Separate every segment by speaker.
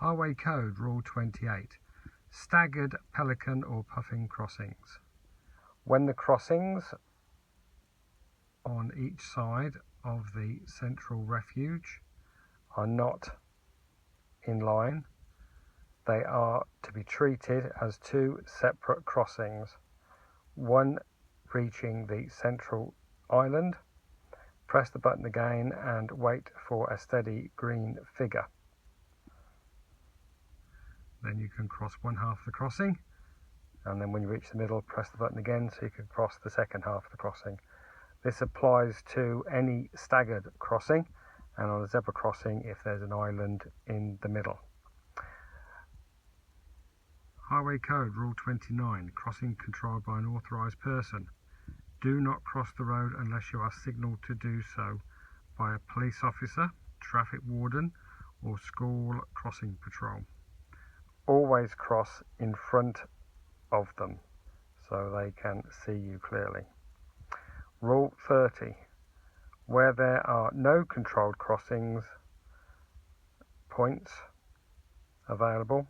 Speaker 1: Highway Code Rule 28. Staggered pelican or puffing crossings. When the crossings on each side of the central refuge are not in line, they are to be treated as two separate crossings, one reaching the central island. Press the button again and wait for a steady green figure. Then you can cross one half of the crossing, and then when you reach the middle, press the button again so you can cross the second half of the crossing. This applies to any staggered crossing and on a zebra crossing if there's an island in the middle. Highway Code Rule 29. Crossing controlled by an authorised person. Do not cross the road unless you are signalled to do so by a police officer, traffic warden or school crossing patrol. Always cross in front of them so they can see you clearly. Rule 30. Where there are no controlled crossings points available,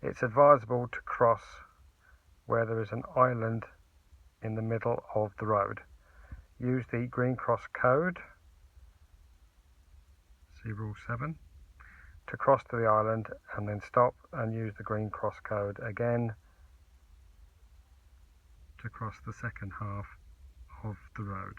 Speaker 1: it's advisable to cross where there is an island in the middle of the road. Use the green cross code, see Rule 7, to cross to the island, and then stop and use the green cross code again to cross the second half of the road.